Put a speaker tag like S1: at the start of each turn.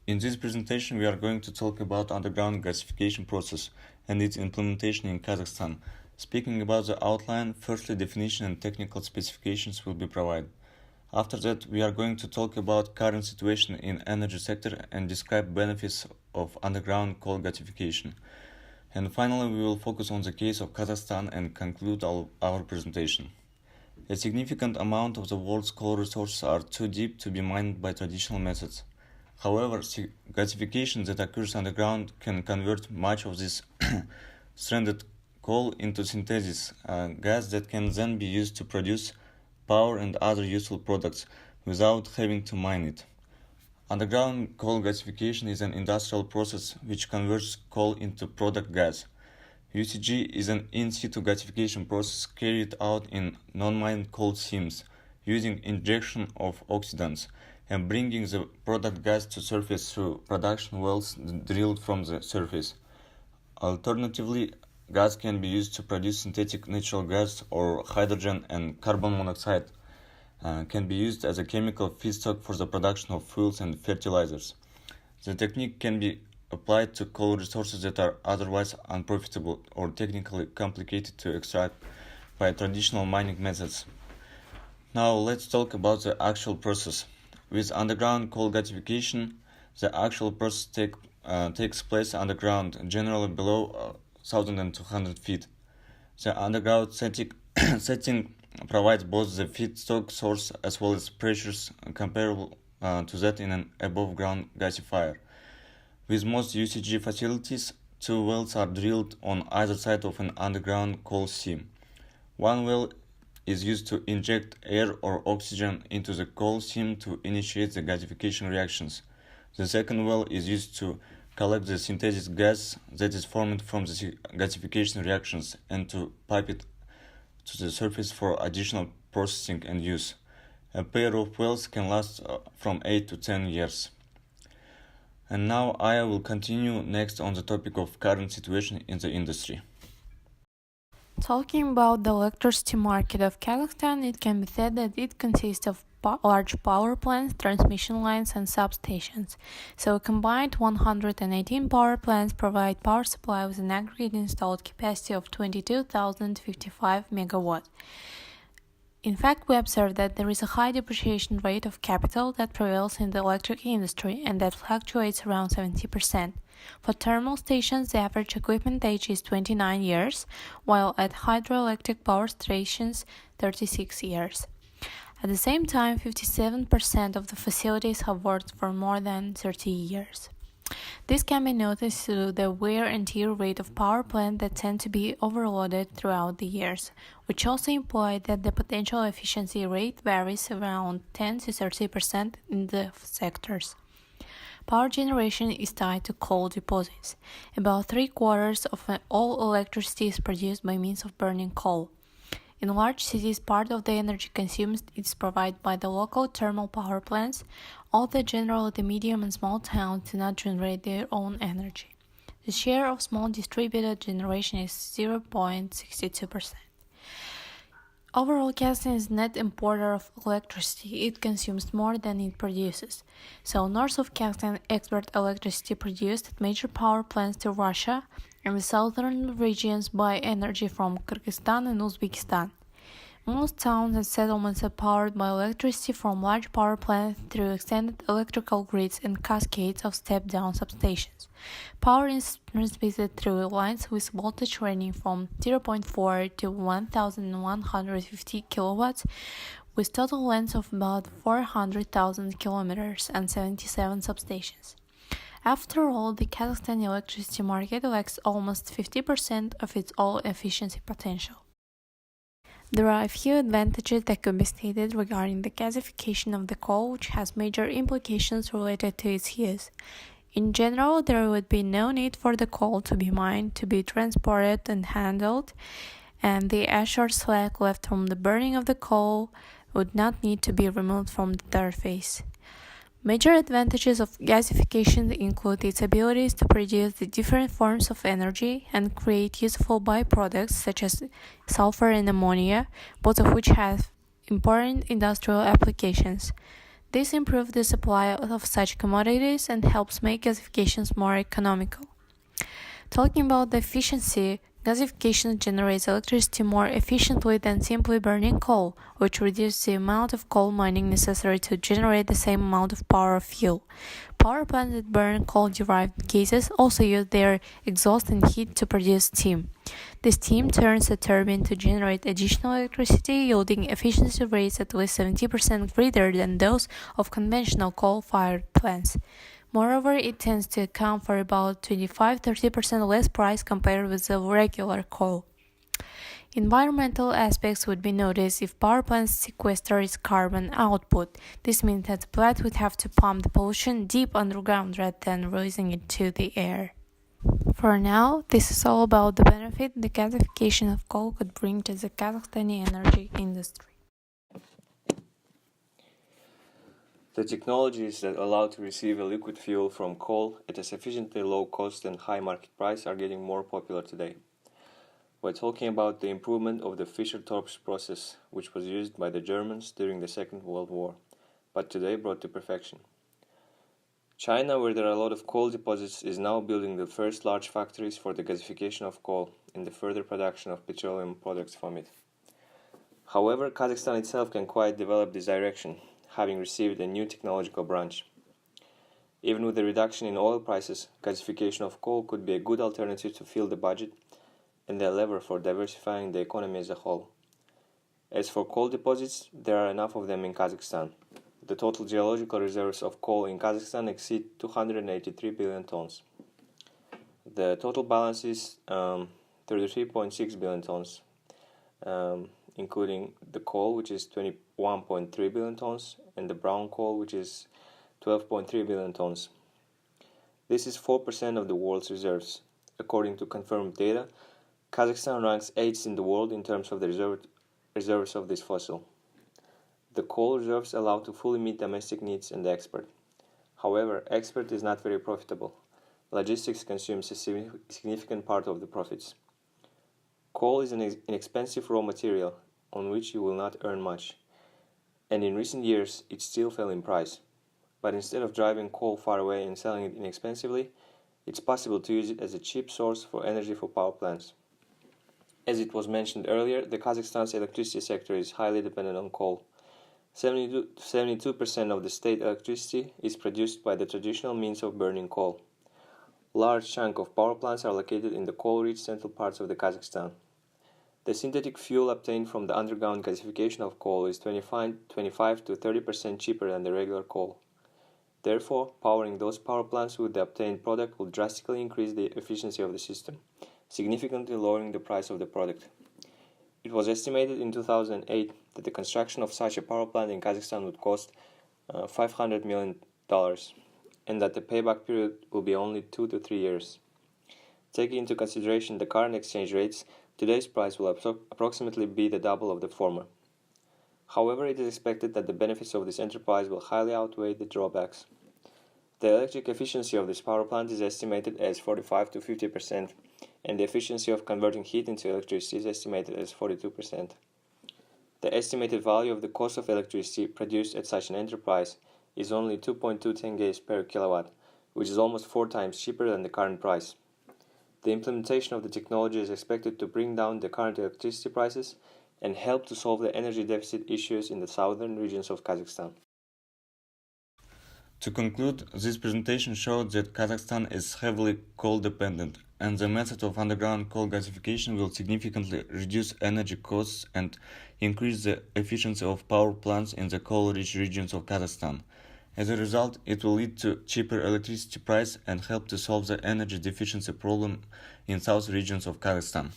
S1: In this presentation, we are going to talk about underground gasification process and its implementation in Kazakhstan. Speaking about the outline, firstly, definition and technical specifications will be provided. After that, we are going to talk about current situation in energy sector and describe benefits of underground coal gasification. And finally, we will focus on the case of Kazakhstan and conclude our presentation. A significant amount of the world's coal resources are too deep to be mined by traditional methods. However, gasification that occurs underground can convert much of this stranded coal into synthesis, gas that can then be used to produce power and other useful products without having to mine it. Underground coal gasification is an industrial process which converts coal into product gas. UCG is an in-situ gasification process carried out in non-mined coal seams using injection of oxidants and bringing the product gas to surface through production wells drilled from the surface. Alternatively, gas can be used to produce synthetic natural gas, or hydrogen and carbon monoxide can be used as a chemical feedstock for the production of fuels and fertilizers. The technique can be applied to coal resources that are otherwise unprofitable or technically complicated to extract by traditional mining methods. Now let's talk about the actual process. With underground coal gasification, the actual process takes place underground, generally below 1,200 feet. The underground setting provides both the feedstock source as well as pressures comparable to that in an above-ground gasifier. With most UCG facilities, two wells are drilled on either side of an underground coal seam. One well is used to inject air or oxygen into the coal seam to initiate the gasification reactions. The second well is used to collect the synthetic gas that is formed from the gasification reactions and to pipe it to the surface for additional processing and use. A pair of wells can last from 8 to 10 years. And now I will continue next on the topic of current situation in the industry.
S2: Talking about the electricity market of Kazakhstan, it can be said that it consists of large power plants, transmission lines, and substations. So a combined 118 power plants provide power supply with an aggregate installed capacity of 22,055 megawatts. In fact, we observe that there is a high depreciation rate of capital that prevails in the electric industry and that fluctuates around 70%. For thermal stations, the average equipment age is 29 years, while at hydroelectric power stations, 36 years. At the same time, 57% of the facilities have worked for more than 30 years. This can be noticed through the wear and tear rate of power plants that tend to be overloaded throughout the years, which also imply that the potential efficiency rate varies around 10 to 30% in the sectors. Power generation is tied to coal deposits. About 3/4 of all electricity is produced by means of burning coal. In large cities, part of the energy consumed is provided by the local thermal power plants, although generally the medium and small towns do not generate their own energy. The share of small distributed generation is 0.62%. Overall, Kazakhstan is a net importer of electricity. It consumes more than it produces. So, north of Kazakhstan export electricity produced at major power plants to Russia, and the southern regions buy energy from Kyrgyzstan and Uzbekistan. Most towns and settlements are powered by electricity from large power plants through extended electrical grids and cascades of step-down substations. Power is transmitted through lines with voltage ranging from 0.4 to 1,150 kilowatts, with total length of about 400,000 kilometers and 77 substations. After all, the Kazakhstan electricity market lacks almost 50% of its all efficiency potential. There are a few advantages that could be stated regarding the gasification of the coal, which has major implications related to its use. In general, there would be no need for the coal to be mined, to be transported and handled, and the ash or slag left from the burning of the coal would not need to be removed from the surface. Major advantages of gasification include its abilities to produce the different forms of energy and create useful byproducts such as sulfur and ammonia, both of which have important industrial applications. This improves the supply of such commodities and helps make gasifications more economical. Talking about the efficiency, gasification generates electricity more efficiently than simply burning coal, which reduces the amount of coal mining necessary to generate the same amount of power or fuel. Power plants that burn coal-derived gases also use their exhaust and heat to produce steam. The steam turns a turbine to generate additional electricity, yielding efficiency rates at least 70% greater than those of conventional coal-fired plants. Moreover, it tends to account for about 25–30% less price compared with the regular coal. Environmental aspects would be noticed if power plants sequester its carbon output. This means that the plant would have to pump the pollution deep underground rather than releasing it to the air. For now, this is all about the benefit the gasification of coal could bring to the Kazakhstani energy industry.
S3: The technologies that allow to receive a liquid fuel from coal at a sufficiently low cost and high market price are getting more popular today. We're talking about the improvement of the Fischer-Tropsch process, which was used by the Germans during the Second World War, but today brought to perfection. China, where there are a lot of coal deposits, is now building the first large factories for the gasification of coal and the further production of petroleum products from it. However, Kazakhstan itself can quite develop this direction, having received a new technological branch. Even with the reduction in oil prices, gasification of coal could be a good alternative to fill the budget and a lever for diversifying the economy as a whole. As for coal deposits, there are enough of them in Kazakhstan. The total geological reserves of coal in Kazakhstan exceed 283 billion tons. The total balance is 33.6 billion tons, including the coal, which is 21.3 billion tons, and the brown coal, which is 12.3 billion tons. This is 4% of the world's reserves. According to confirmed data, Kazakhstan ranks 8th in the world in terms of the reserves of this fossil. The coal reserves allow to fully meet domestic needs and export. However, export is not very profitable. Logistics consumes a significant part of the profits. Coal is an inexpensive raw material on which you will not earn much, and in recent years it still fell in price. But instead of driving coal far away and selling it inexpensively, it's possible to use it as a cheap source for energy for power plants. As it was mentioned earlier, the Kazakhstan's electricity sector is highly dependent on coal. 72% of the state electricity is produced by the traditional means of burning coal. A large chunk of power plants are located in the coal-rich central parts of the Kazakhstan. The synthetic fuel obtained from the underground gasification of coal is 25–30% cheaper than the regular coal. Therefore, powering those power plants with the obtained product will drastically increase the efficiency of the system, significantly lowering the price of the product. It was estimated in 2008 that the construction of such a power plant in Kazakhstan would cost $500 million, and that the payback period will be only 2 to 3 years. Taking into consideration the current exchange rates, today's price will approximately be the double of the former. However, it is expected that the benefits of this enterprise will highly outweigh the drawbacks. The electric efficiency of this power plant is estimated as 45–50%, and the efficiency of converting heat into electricity is estimated as 42%. The estimated value of the cost of electricity produced at such an enterprise is only 2.2 tenges per kilowatt, which is almost 4 times cheaper than the current price. The implementation of the technology is expected to bring down the current electricity prices and help to solve the energy deficit issues in the southern regions of Kazakhstan.
S1: To conclude, this presentation showed that Kazakhstan is heavily coal dependent, and the method of underground coal gasification will significantly reduce energy costs and increase the efficiency of power plants in the coal-rich regions of Kazakhstan. As a result, it will lead to cheaper electricity price and help to solve the energy deficiency problem in south regions of Kazakhstan.